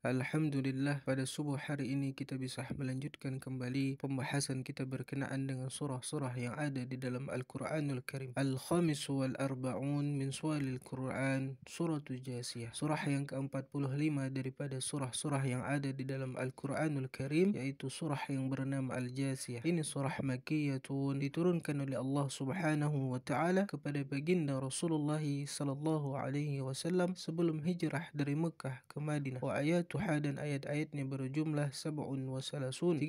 Alhamdulillah, pada subuh hari ini kita bisa melanjutkan kembali pembahasan kita berkenaan dengan surah-surah yang ada di dalam Al-Quranul Karim. Al-Khamis wal Arba'un min suwalil Quran, Suratul Jasiyah. Surah yang ke-45 daripada surah-surah yang ada di dalam Al-Quranul Karim, yaitu surah yang bernama Al-Jasiyah. Ini surah Makkiyatun, diturunkan oleh Allah Subhanahu wa Ta'ala kepada baginda Rasulullah sallallahu alaihi wasallam sebelum hijrah dari Mekah ke Madinah. Wa ayatuha, dan ayat-ayatnya berjumlah 37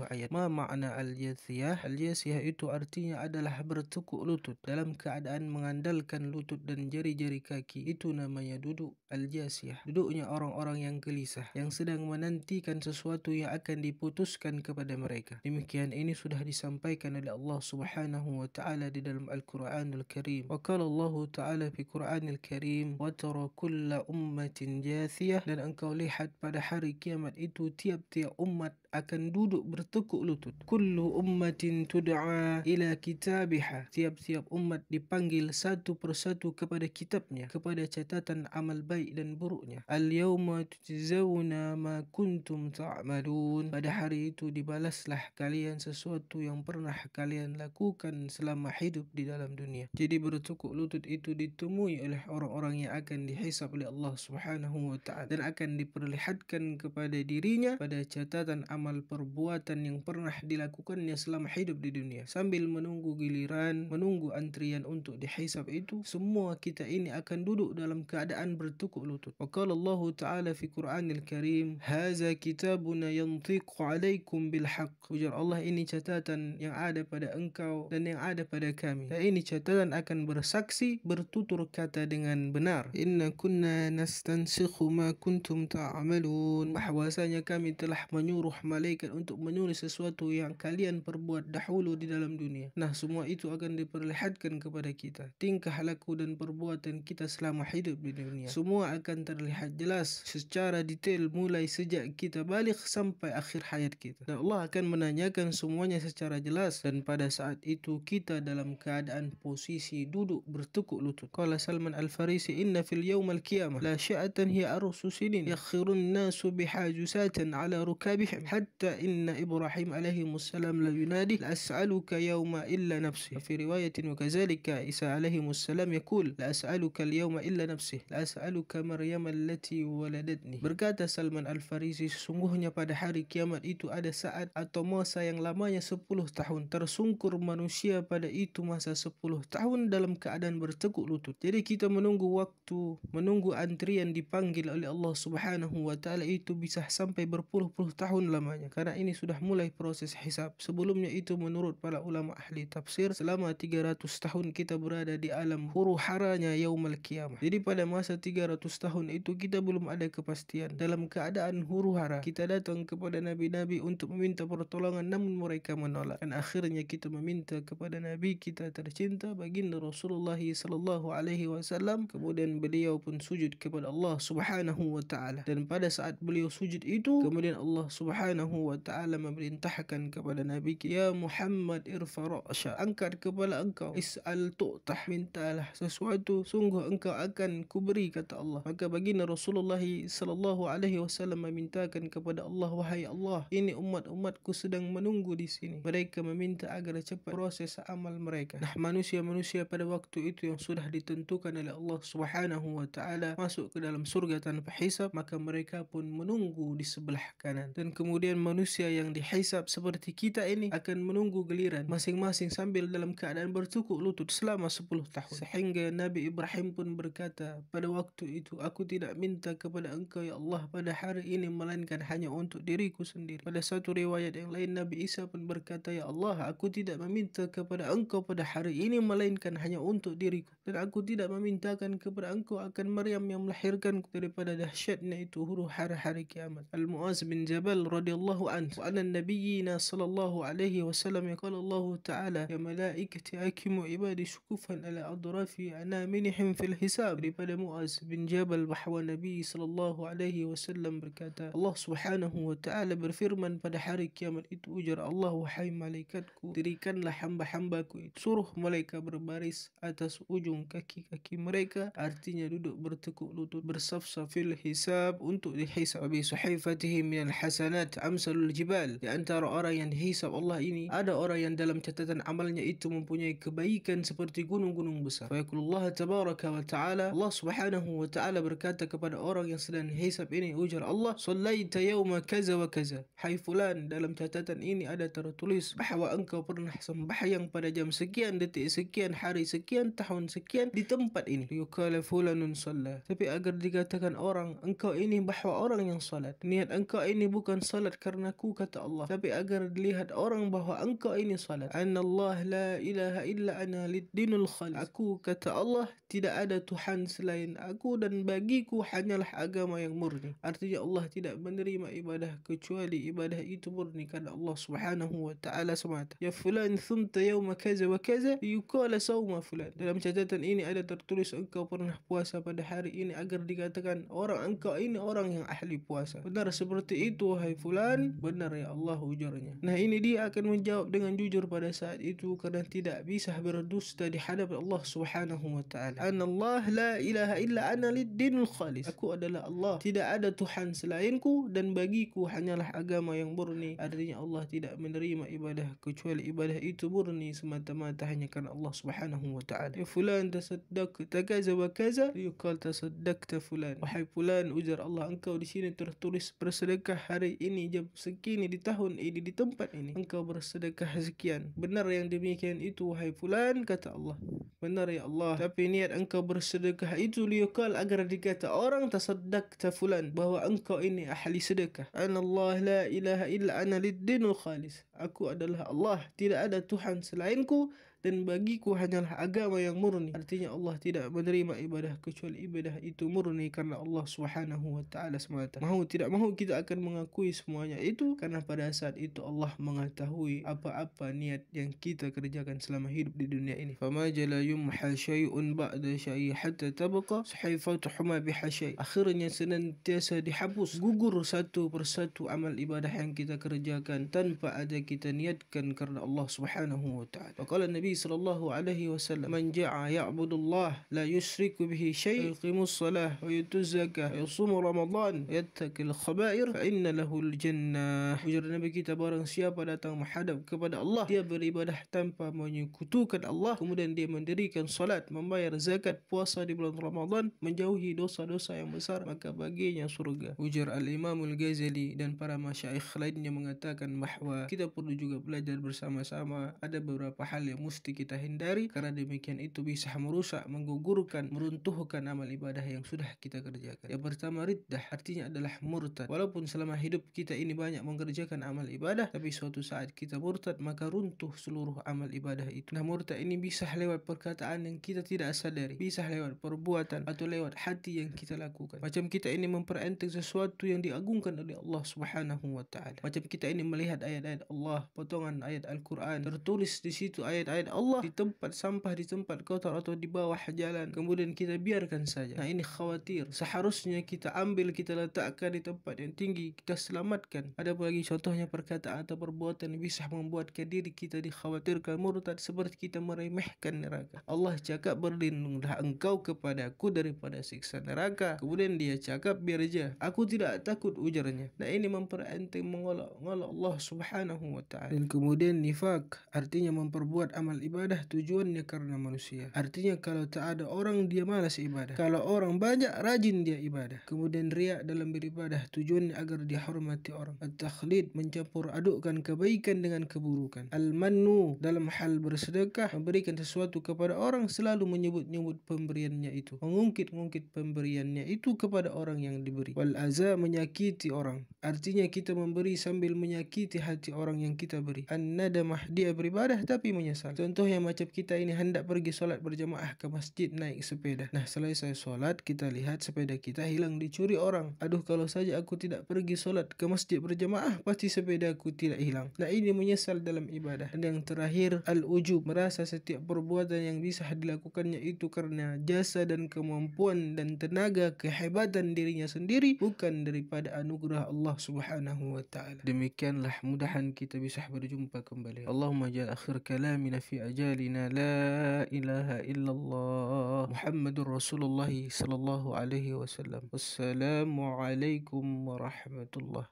ayat. Ma makna al-jathiyah? Al-jathiyah itu artinya adalah bertekuk lutut dalam keadaan mengandalkan lutut dan jari-jari kaki. Itu namanya duduk al-jathiyah. Duduknya orang-orang yang gelisah, yang sedang menantikan sesuatu yang akan diputuskan kepada mereka. Demikian ini sudah disampaikan oleh Allah Subhanahu wa Ta'ala di dalam Al-Quranul Karim. Wa qala Allah Ta'ala fi Quranil Karim, wa tara kulla ummatin jathiyah, dan engkau lihat pada hari kiamat itu tiap-tiap umat akan duduk bertekuk lutut. Kullu ummatin tud'a ila kitabiha, tiap-tiap umat dipanggil satu persatu kepada kitabnya, kepada catatan amal baik dan buruknya. Al-yawma tujzawna ma kuntum ta'malun, pada hari itu dibalaslah kalian sesuatu yang pernah kalian lakukan selama hidup di dalam dunia. Jadi bertekuk lutut itu ditemui oleh orang-orang yang akan dihisab oleh Allah Subhanahu wa Ta'ala, dan akan diperlihatkan kepada dirinya pada catatan amal perbuatan yang pernah dilakukannya selama hidup di dunia. Sambil menunggu giliran, menunggu antrian untuk dihisab itu, semua kita ini akan duduk dalam keadaan bertekuk lutut. Wa qala Allah Ta'ala fi Quranil Karim, haza kitabuna yantiqu alaikum bil haqq. Ujar Allah, ini catatan yang ada pada engkau dan yang ada pada kami. Dan ini catatan akan bersaksi, bertutur kata dengan benar. Inna kunna nastansikhu ma kuntum ta'amalun, bahwasanya kami telah menyuruh malaikat untuk menulis sesuatu yang kalian perbuat dahulu di dalam dunia. Nah, semua itu akan diperlihatkan kepada kita. Tingkah laku dan perbuatan kita selama hidup di dunia, semua akan terlihat jelas secara detail mulai sejak kita balik sampai akhir hayat kita. Dan Allah akan menanyakan semuanya secara jelas, dan pada saat itu kita dalam keadaan posisi duduk bertekuk lutut. Qala Salman Al-Farisi, inna fil yawmal qiyamah la sya'atan hiya arsu sinin yakhirun nasu bihajusatan ala rukabihim hatta inna Ibrahim alaihi wassalam la yunadi la as'aluka yawma illa nafsi. Fi riwayatin wa kazalika Isa alaihi wassalam yaqul la as'aluka al-yawma illa nafsi la as'aluka Maryam allati waladatni. Berkata Salman Al-Farisi, sesungguhnya pada hari kiamat itu ada saat atau masa yang lamanya 10 tahun. Tersungkur manusia pada itu masa 10 tahun dalam keadaan bertekuk lutut. Jadi kita menunggu waktu, menunggu antrian dipanggil oleh Allah Subhanahu wa Ta'ala itu bisa sampai berpuluh-puluh tahun lamanya, karena ini sudah mulai proses hisab. Sebelumnya itu menurut para ulama ahli tafsir, selama 300 tahun kita berada di alam huru haranya yaumul qiyamah. Jadi pada masa 300 tahun itu kita belum ada kepastian, dalam keadaan huru hara. Kita datang kepada nabi-nabi untuk meminta pertolongan, namun mereka menolak. Dan akhirnya kita meminta kepada nabi kita tercinta baginda Rasulullah sallallahu alaihi wasallam. Kemudian beliau pun sujud kepada Allah Subhanahu wa Ta'ala, dan pada saat beliau sujud itu, kemudian Allah Subhanahu wa Ta'ala memerintahkan kepada Nabi, ya Muhammad irfa ra'sya, angkat kepala engkau, is'al tu'tah, mintalah sesuatu, sungguh engkau akan kuberi, kata Allah. Maka baginda Rasulullah sallallahu alaihi wasallam memintakan kepada Allah, wahai Allah, ini umat-umatku sedang menunggu di sini, mereka meminta agar cepat proses amal mereka. Nah, manusia-manusia pada waktu itu yang sudah ditentukan oleh Allah Subhanahu wa Ta'ala masuk ke dalam surga tanpa hisab, maka mereka pun menunggu di sebelah kanan. Dan kemudian manusia yang dihisab seperti kita ini akan menunggu giliran masing-masing sambil dalam keadaan bertekuk lutut selama 10 tahun. Sehingga Nabi Ibrahim pun berkata pada waktu itu, aku tidak minta kepada engkau ya Allah pada hari ini melainkan hanya untuk diriku sendiri. Pada satu riwayat yang lain, Nabi Isa pun berkata, ya Allah, aku tidak meminta kepada engkau pada hari ini melainkan hanya untuk diriku, dan aku tidak memintakan kepada engkau akan Maryam yang melahirkanku, daripada dahsyatnya itu huru hara hari kiamat. Al-Mu'az bin Jabal radhiyallahu anhu, wa ala nabiyyina sallallahu alaihi wasallam, yaqala Allah Ta'ala, ya malaikati akimu ibadi syukufan ala adrafi anaminihim fil hisab. Daripada Mu'az bin Jabal bahawa Nabi sallallahu alaihi wasallam berkata, Allah Subhanahu wa Ta'ala berfirman pada hari kiamat itu, ujar Allah, wahai malaikatku, dirikanlah hamba-hambaku itu, suruh mereka berbaris atas ujung kaki-kaki mereka, artinya duduk bertekuk lutut, bersaf-saf fil hisab, bersiap untuk dihisab bi suhaifatihim minal hasanat amsalul jibal. Di antara orang yang dihisab Allah ini ada orang yang dalam catatan amalnya itu mempunyai kebaikan seperti gunung-gunung besar. Fa yaqulullah tabaraka wa ta'ala, Allah subhanahu wa ta'ala berkata kepada orang yang sedang dihisab ini, ujar Allah, sallaita yawma kaza wa kaza, hai fulan, dalam catatan ini ada tertulis bahawa engkau pernah sembahyang pada jam sekian, detik sekian, hari sekian, tahun sekian di tempat ini. Yuqala fulanun shalla, tapi agar dikatakan orang engkau ini bahawa orang yang salat, niat engkau ini bukan salat karenaku, kata Allah, tapi agar dilihat orang bahawa engkau ini salat. Anallah la ilaha illa ana lid-dinul khalis, aku, kata Allah, tidak ada Tuhan selain aku dan bagiku hanyalah agama yang murni. Artinya Allah tidak menerima ibadah kecuali ibadah itu murni karena Allah subhanahu wa ta'ala semata. Ya fulan thumta yawma kaza wa kaza yuqala sawma fulan, dalam catatan ini ada tertulis engkau pernah puasa pada hari ini agar dikatakan orang engkau ini orang yang ahli puasa. Benar seperti itu hai fulan? Benar ya Allah, ujarnya. Nah, ini dia akan menjawab dengan jujur pada saat itu karena tidak bisa berdusta di hadapan Allah subhanahu wa ta'ala. Anallah la ilaha illa ana lid-dinul khalis, aku adalah Allah, tidak ada Tuhan selainku dan bagiku hanyalah agama yang murni. Artinya Allah tidak menerima ibadah kecuali ibadah itu murni semata-mata hanya karena Allah subhanahu wa ta'ala. Ya fulan tasaddaqta kaza wa kaza yuqal tasaddaqta fulan, wahai fulan, ujar Allah, engkau di sini tertulis bersedekah hari ini jam segini di tahun ini di tempat ini, engkau bersedekah sekian. Benar yang demikian itu wahai fulan, kata Allah. Benar ya Allah, tapi niat engkau bersedekah itu liyuqal, agar dikata orang tasaddaqta fulan, bahawa engkau ini ahli sedekah. Anallah la ilaha illa ana lid-dinul khalis, aku adalah Allah, tidak ada Tuhan selainku dan bagiku hanyalah agama yang murni. Artinya Allah tidak menerima ibadah kecuali ibadah itu murni karena Allah subhanahu wa ta'ala semata. Mahu tidak mahu kita akan mengakui semuanya itu karena pada saat itu Allah mengetahui apa-apa niat yang kita kerjakan selama hidup di dunia ini. Fama jala yumha syai'un ba'da syai' hatta tabqa suhaifatuhuma bihasyai, akhirnya senantiasa dihapus, gugur satu persatu amal ibadah yang kita kerjakan tanpa ada kita niatkan karena Allah subhanahu wa ta'ala. Waqala Nabi sallallahu alaihi wasallam, man ja'a ya'budullah la yusyriku bihi syai' yuqimus salah wa yutuz zakah wa yasumu ramadan wa yattaqil khaba'ir fa inna lahul jannah. Ujar Nabi kita, barang siapa datang menghadap kepada Allah, dia beribadah tanpa menyekutukan Allah, kemudian dia mendirikan salat, membayar zakat, puasa di bulan Ramadan, menjauhi dosa-dosa yang besar, maka baginya surga. Ujar Al-Imam Al-Ghazali dan para masyaikh lainnya mengatakan bahawa kita perlu juga belajar bersama-sama ada beberapa hal yang mesti kita hindari karena demikian itu bisa merusak, menggugurkan, meruntuhkan amal ibadah yang sudah kita kerjakan. Yang pertama, riddah, artinya adalah murtad. Walaupun selama hidup kita ini banyak mengerjakan amal ibadah, tapi suatu saat kita murtad maka runtuh seluruh amal ibadah itu. Nah, murtad ini bisa lewat perkataan yang kita tidak sadari, bisa lewat perbuatan atau lewat hati yang kita lakukan. Macam kita ini memperenteng sesuatu yang diagungkan oleh Allah subhanahu wa ta'ala. Macam kita ini melihat ayat-ayat Allah, potongan ayat Al-Quran, tertulis di situ ayat-ayat Allah di tempat sampah, di tempat kotor atau di bawah jalan, kemudian kita biarkan saja. Nah, ini khawatir. Seharusnya kita ambil, kita letakkan di tempat yang tinggi, kita selamatkan. Ada lagi contohnya perkataan atau perbuatan yang bisa membuatkan diri kita dikhawatirkan murtad, seperti kita meremehkan neraka. Allah cakap berlindunglah engkau kepadaku daripada siksa neraka, kemudian dia cakap biar aja, aku tidak takut, ujarnya. Nah, ini memperenteng, mengolok-olok Allah subhanahu wa ta'ala. Dan kemudian nifak, artinya memperbuat amal ibadah tujuannya karena manusia. Artinya kalau tak ada orang dia malas ibadah, kalau orang banyak rajin dia ibadah. Kemudian riak dalam beribadah tujuannya agar dihormati orang. At-takhlid, mencampur adukkan kebaikan dengan keburukan. Al-mannu, dalam hal bersedekah, memberikan sesuatu kepada orang selalu menyebut-nyebut pemberiannya itu, mengungkit-ungkit pemberiannya itu kepada orang yang diberi. Wal-aza, menyakiti orang, artinya kita memberi sambil menyakiti hati orang yang kita beri. An-nadamah, dia beribadah tapi menyesal. Contoh yang macam kita ini hendak pergi solat berjamaah ke masjid naik sepeda. Nah, selesai solat kita lihat sepeda kita hilang, dicuri orang. Aduh, kalau saja aku tidak pergi solat ke masjid berjamaah, pasti sepeda aku tidak hilang. Nah, ini menyesal dalam ibadah. Dan yang terakhir, al-ujub, merasa setiap perbuatan yang bisa dilakukannya itu karena jasa dan kemampuan dan tenaga kehebatan dirinya sendiri, bukan daripada anugerah Allah subhanahu wa ta'ala. Demikianlah, mudahan kita bisa berjumpa kembali. Allahumma ja'al akhir kalamina fi في أجالنا. لا إله إلا الله محمد رسول الله صلى الله عليه وسلم. والسلام عليكم ورحمة الله.